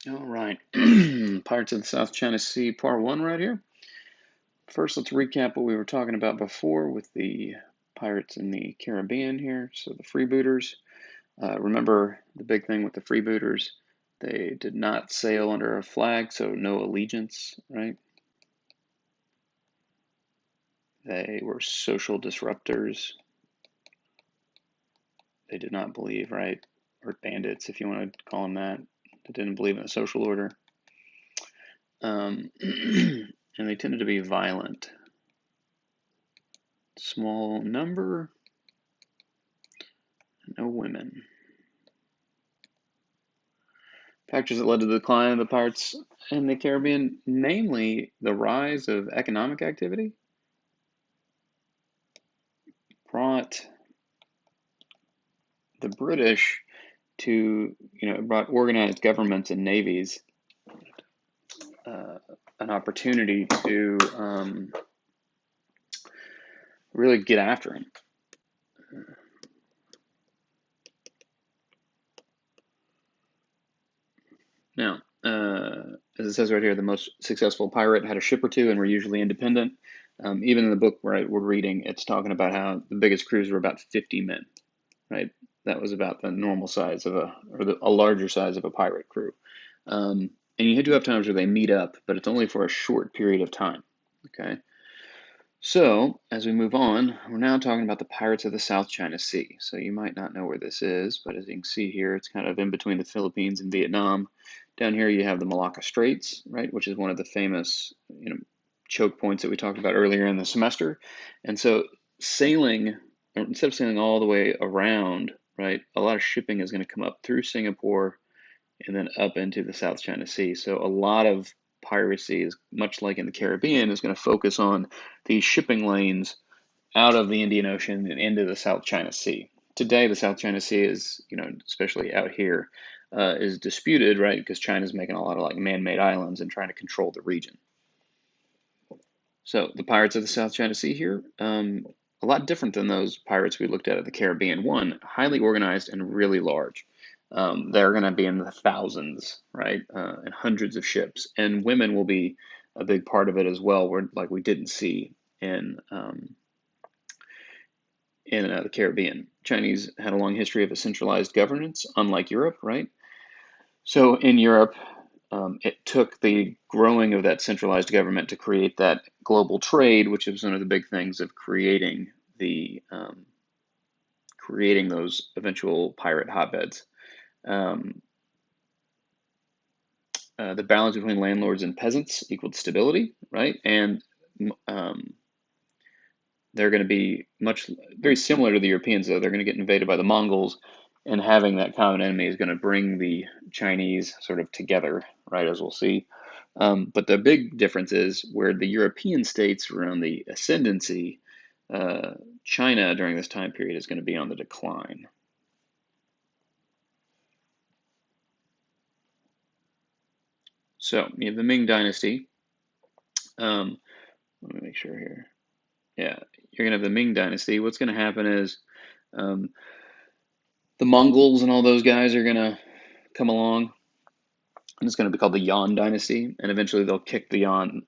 All right. Pirates of the South China Sea, Part 1 right here. First, let's recap what we were talking about before with the pirates in the Caribbean here. So, the freebooters. Remember the big thing with the freebooters? They did not sail under a flag, so no allegiance, right? They were social disruptors. They did not believe, right? Or bandits, if you want to call them that. They didn't believe in a social order. And they tended to be violent. Small number, no women. Factors that led to the decline of the pirates in the Caribbean, namely the rise of economic activity, brought the British to, brought organized governments and navies uh, an opportunity to really get after him. Now, as it says right here, the most successful pirate had a ship or two and were usually independent. Even in the book where we're reading, it's talking about how the biggest crews were about 50 men, right? That was about the normal size of a larger size of a pirate crew. And you do have times where they meet up, but it's only for a short period of time, okay? So, as we move on, we're now talking about the Pirates of the South China Sea. So you might not know where this is, but as you can see here, it's kind of in between the Philippines and Vietnam. Down here you have the Malacca Straits, right, which is one of the famous, choke points that we talked about earlier in the semester. And so sailing, instead of sailing all the way around, right, a lot of shipping is going to come up through Singapore and then up into the South China Sea. So a lot of piracy is much like in the Caribbean is going to focus on these shipping lanes out of the Indian Ocean and into the South China Sea. Today, the South China Sea is, especially out here, is disputed, right? Because China's making a lot of like man-made islands and trying to control the region. So the pirates of the South China Sea here, a lot different than those pirates we looked at the Caribbean. One, highly organized and really large. They're going to be in the thousands, right, and hundreds of ships. And women will be a big part of it as well. Where like we didn't see in the Caribbean. Chinese had a long history of a centralized governance, unlike Europe, right? So in Europe, it took the growing of that centralized government to create that global trade, which was one of the big things of creating those eventual pirate hotbeds. Um, the balance between landlords and peasants equaled stability, right? And um, they're going to be very similar to the Europeans, though. They're going to get invaded by the Mongols, and having that common enemy is going to bring the Chinese sort of together, right, as we'll see. But the big difference is where the European states were on the ascendancy, uh, China during this time period is going to be on the decline. So you have the Ming Dynasty. Um, Let me make sure here. Yeah, you're going to have the Ming Dynasty. What's going to happen is um, the Mongols and all those guys are going to come along, and it's going to be called the Yuan Dynasty. And eventually they'll kick the Yuan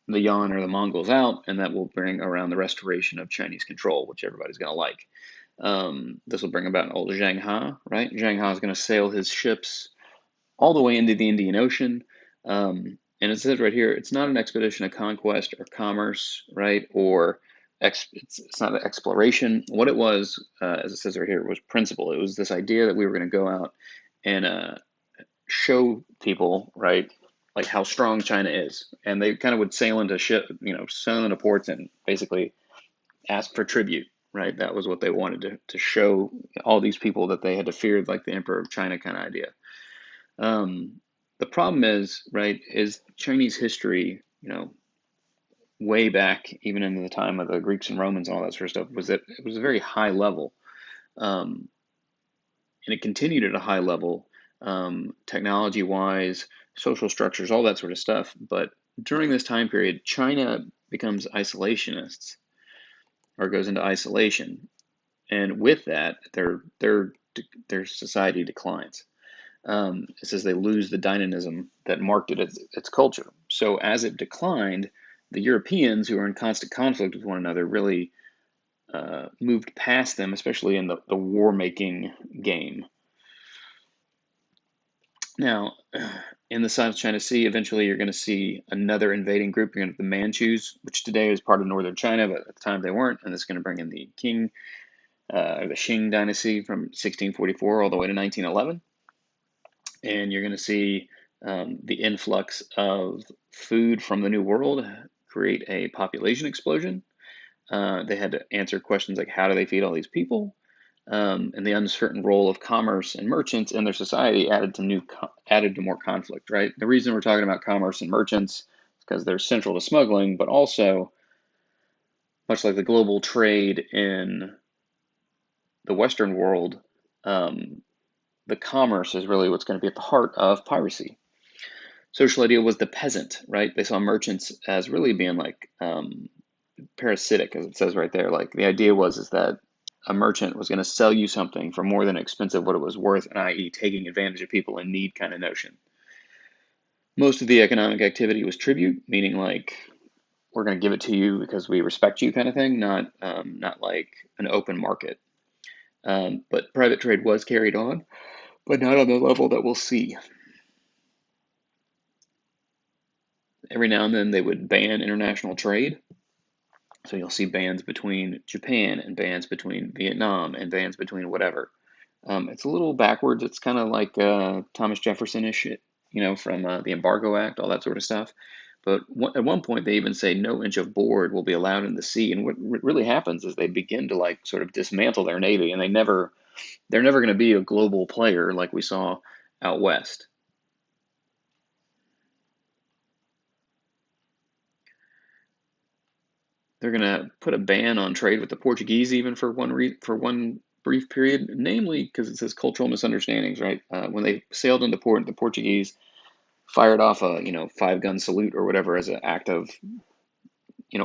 or the Mongols out, and that will bring around the restoration of Chinese control, which everybody's going to like. This will bring about an old Zheng He, right? Zheng He is going to sail his ships all the way into the Indian Ocean. And it says right here, it's not an expedition of conquest or commerce, right? Or it's not an exploration. What it was, as it says right here, was principle. It was this idea that we were going to go out and show people, right, like how strong China is. And they kind of would sail into sail into ports and basically ask for tribute, right? That was what they wanted to show all these people that they had to fear, like the Emperor of China kind of idea. Um, the problem is, right, is Chinese history, way back, even into the time of the Greeks and Romans and all that sort of stuff, was that it was a very high level. Um, and it continued at a high level, technology wise, social structures, all that sort of stuff. But during this time period, China becomes isolationists or goes into isolation. And with that, their society declines. It says they lose the dynamism that marked it as its culture. So as it declined, the Europeans, who were in constant conflict with one another, really moved past them, especially in the war-making game. Now, in the South China Sea, eventually you're going to see another invading group. You're going to have the Manchus, which today is part of northern China, but at the time they weren't. And this is going to bring in the the Qing dynasty from 1644 all the way to 1911. And you're going to see the influx of food from the New World create a population explosion. They had to answer questions like, how do they feed all these people? And the uncertain role of commerce and merchants in their society added to more conflict. Right. The reason we're talking about commerce and merchants is because they're central to smuggling, but also, much like the global trade in the Western world, the commerce is really what's going to be at the heart of piracy. Social idea was the peasant, right? They saw merchants as really being like parasitic, as it says right there. Like the idea is that a merchant was going to sell you something for more than expensive what it was worth, i.e., taking advantage of people in need kind of notion. Most of the economic activity was tribute, meaning like we're going to give it to you because we respect you kind of thing, not like an open market. But private trade was carried on, but not on the level that we'll see. Every now and then they would ban international trade. So you'll see bans between Japan and bans between Vietnam and bans between whatever. It's a little backwards. It's kind of like Thomas Jefferson-ish, from the Embargo Act, all that sort of stuff. But at one point, they even say no inch of board will be allowed in the sea. And what really happens is they begin to like sort of dismantle their navy, and they're never going to be a global player like we saw out west. They're going to put a ban on trade with the Portuguese even for one brief period, namely because it says cultural misunderstandings, right? When they sailed into port, the Portuguese fired off a 5-gun salute or whatever as an act of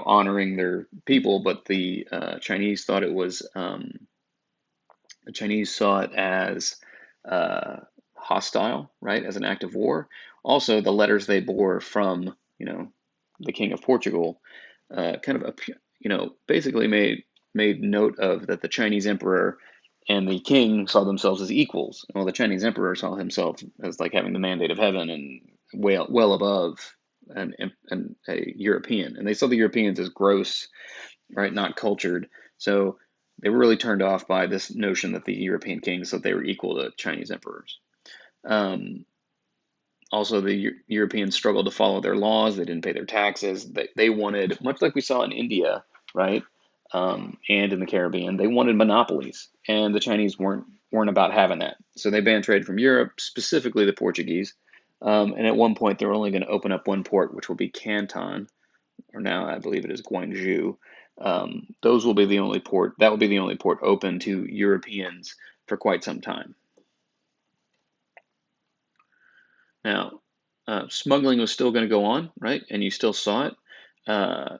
honoring their people, but the Chinese thought it was the Chinese saw it as hostile, right, as an act of war. Also, the letters they bore from the King of Portugal kind of basically made note of that the Chinese emperor and the king saw themselves as equals. Well, the Chinese emperor saw himself as like having the mandate of heaven and well above a European, and they saw the Europeans as gross, right, not cultured. So they were really turned off by this notion that the European kings thought they were equal to Chinese emperors. Um, Also, the Europeans struggled to follow their laws. They didn't pay their taxes. They wanted, much like we saw in India, right, and in the Caribbean, they wanted monopolies, and the Chinese weren't about having that. So they banned trade from Europe, specifically the Portuguese. And at one point, they're only going to open up one port, which will be Canton, or now I believe it is Guangzhou. Those will be the only port. That will be the only port open to Europeans for quite some time. Now, smuggling was still going to go on, right? And you still saw it, uh,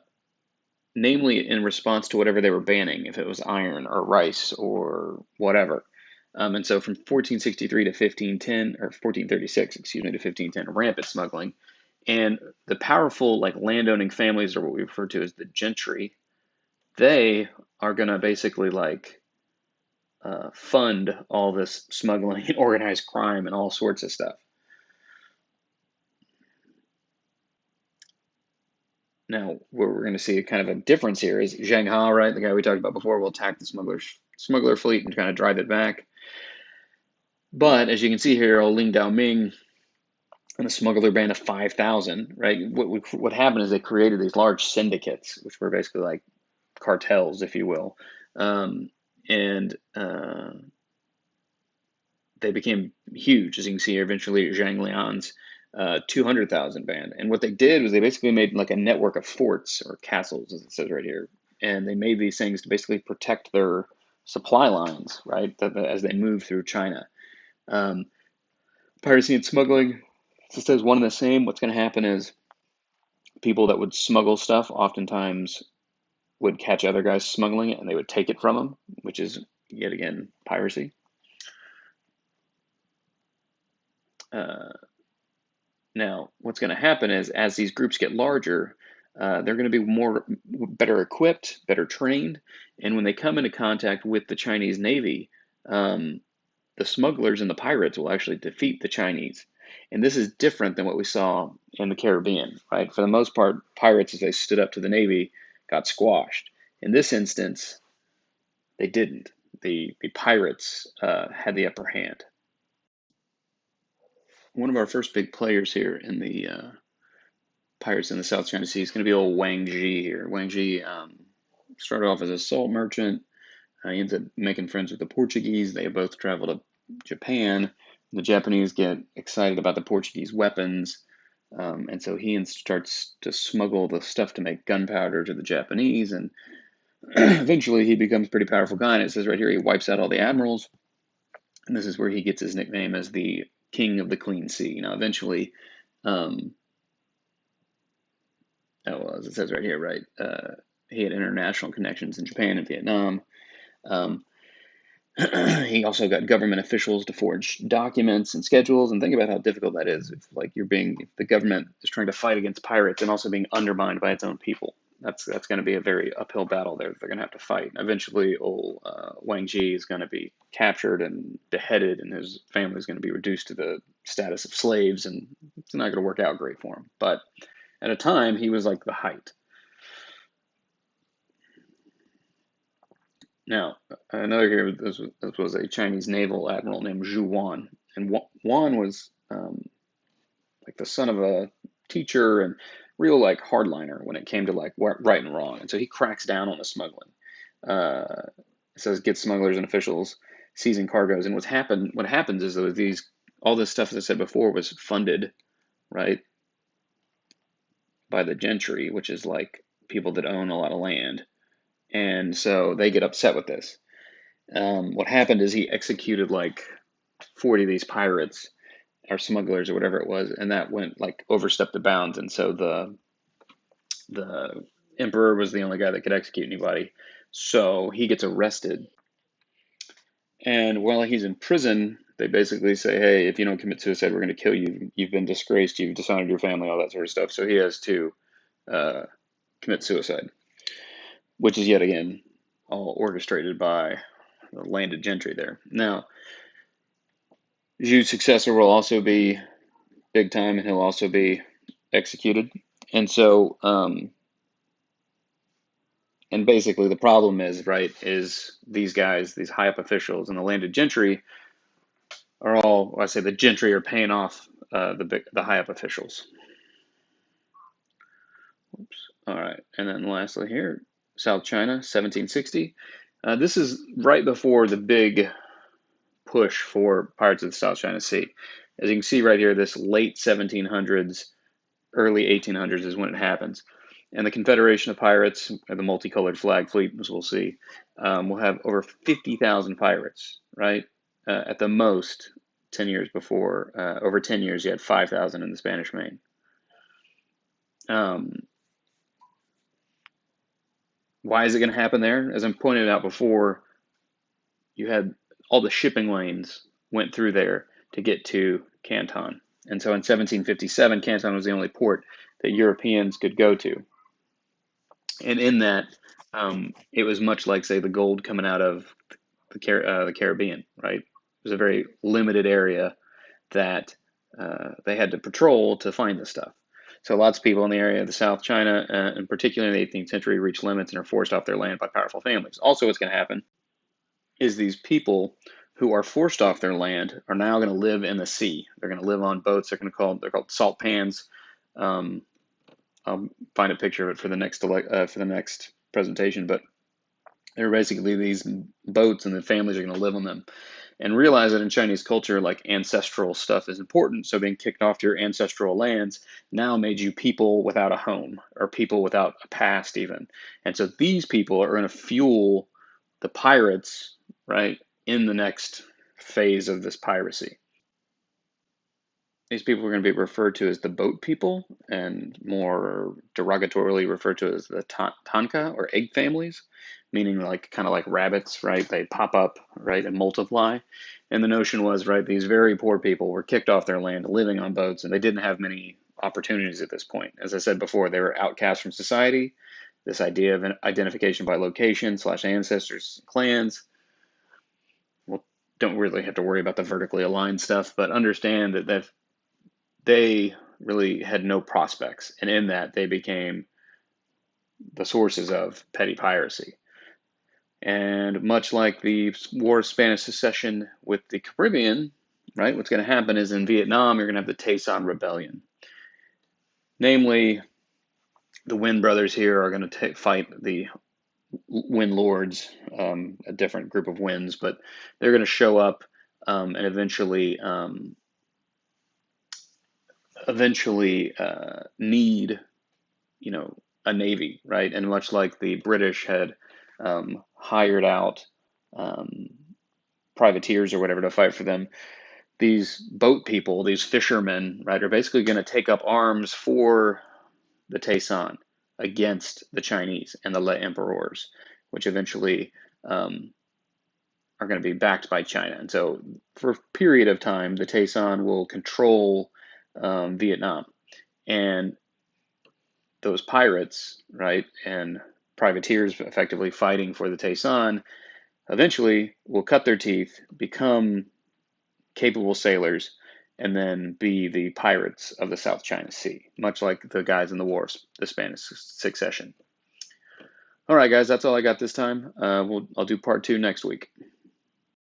namely in response to whatever they were banning, if it was iron or rice or whatever. And so from 1463 to 1510, or 1436, excuse me, to 1510, rampant smuggling. And the powerful, like landowning families, or what we refer to as the gentry, they are going to basically like fund all this smuggling and organized crime and all sorts of stuff. Now, where we're going to see kind of a difference here is Zheng He, right, the guy we talked about before, will attack the smuggler fleet and kind of drive it back. But as you can see here, Ling Daoming and a smuggler band of 5,000, right? What happened is they created these large syndicates, which were basically like cartels, if you will, and they became huge. As you can see here, eventually Zhang Lian's 200,000 band. And what they did was they basically made like a network of forts or castles, as it says right here. And they made these things to basically protect their supply lines, right, as they move through China. Um, Piracy and smuggling, it says one and the same. What's going to happen is people that would smuggle stuff oftentimes would catch other guys smuggling it and they would take it from them, which is, yet again, piracy. Uh, Now, what's going to happen is as these groups get larger, they're going to be better equipped, better trained, and when they come into contact with the Chinese Navy, um, the smugglers and the pirates will actually defeat the Chinese. And this is different than what we saw in the Caribbean, right? For the most part, pirates, as they stood up to the Navy, got squashed. In this instance, they didn't. The pirates had the upper hand. One of our first big players here in the pirates in the South China Sea is going to be old Wang Ji here. Wang Ji started off as a salt merchant. He ends up making friends with the Portuguese. They both travel to Japan. The Japanese get excited about the Portuguese weapons, and so he starts to smuggle the stuff to make gunpowder to the Japanese. And eventually, he becomes a pretty powerful guy. And it says right here, he wipes out all the admirals, and this is where he gets his nickname as the King of the Clean Sea. Now, eventually, um, as it says right here, right, he had international connections in Japan and Vietnam. Um, he also got government officials to forge documents and schedules. And think about how difficult that is. If the government is trying to fight against pirates and also being undermined by its own people. That's going to be a very uphill battle there. They're going to have to fight. Eventually, old Wang Ji is going to be captured and beheaded, and his family is going to be reduced to the status of slaves, and it's not going to work out great for him. But at a time, he was like the height. Now, another here, this was a Chinese naval admiral named Zhu Wan. And Wan was like the son of a teacher and real like hardliner when it came to like right and wrong. And so he cracks down on the smuggling. It says get smugglers and officials seizing cargoes. And what happens is that all this stuff, as I said before, was funded, right, by the gentry, which is like people that own a lot of land. And so they get upset with this. What happened is he executed like 40 of these pirates or smugglers or whatever it was, and that went like overstepped the bounds. And so the emperor was the only guy that could execute anybody. So he gets arrested, and while he's in prison, they basically say, "Hey, if you don't commit suicide, we're going to kill you. You've been disgraced. You've dishonored your family, all that sort of stuff." So he has to uh, commit suicide, which is yet again all orchestrated by the landed gentry there. Now, Zhu's successor will also be big time, and he'll also be executed. And so, and basically, the problem is, right, is these guys, these high up officials, and the landed gentry are all. Well, I say the gentry are paying off the high up officials. Oops. All right, and then lastly here, South China, 1760. This is right before the big push for Pirates of the South China Sea. As you can see right here, this late 1700s, early 1800s is when it happens. And the Confederation of Pirates, or the multicolored flag fleet, as we'll see, will have over 50,000 pirates, right? At the most, 10 years before, over 10 years, you had 5,000 in the Spanish Main. Um, why is it going to happen there? As I pointed out before, you had all the shipping lanes went through there to get to Canton. And so in 1757, Canton was the only port that Europeans could go to. And in that, it was much like, say, the gold coming out of the Caribbean, right? It was a very limited area that they had to patrol to find the stuff. So lots of people in the area of the South China, in particular in the 18th century, reach limits and are forced off their land by powerful families. Also, what's going to happen is these people who are forced off their land are now going to live in the sea. They're going to live on boats. They're called salt pans. Um, I'll find a picture of it for the next presentation. But they're basically these boats, and the families are going to live on them. And realize that in Chinese culture, like ancestral stuff is important. So being kicked off your ancestral lands now made you people without a home or people without a past, even. And so these people are going to fuel the pirates, right, in the next phase of this piracy. These people are going to be referred to as the boat people, and more derogatorily referred to as the tanka or egg families. meaning like kind of like rabbits, right? They pop up, right, and multiply. And the notion was, right, these very poor people were kicked off their land, living on boats, and they didn't have many opportunities at this point. As I said before, they were outcast from society. This idea of an identification by location slash ancestors, clans. Well, don't really have to worry about the vertically aligned stuff, but understand that they really had no prospects, and in that they became the sources of petty piracy. And much like the War of Spanish Succession with the Caribbean, right, what's going to happen is in Vietnam, you're going to have the Tay Son Rebellion. Namely, the Nguyen brothers here are going to fight the Nguyen Lords, a different group of Nguyen's, but they're going to show up and eventually need, a navy, right? And much like the British had hired out um, privateers or whatever to fight for them, these boat people, these fishermen, right, are basically going to take up arms for the Tay Son against the Chinese and the Le Empereurs, which eventually are going to be backed by China. And so, for a period of time, the Tay Son will control Vietnam. And those pirates, right, and privateers effectively fighting for the Tay Son eventually will cut their teeth, become capable sailors, and then be the pirates of the South China Sea, much like the guys in the War, the Spanish Succession. All right, guys, that's all I got this time. I'll do part 2 next week.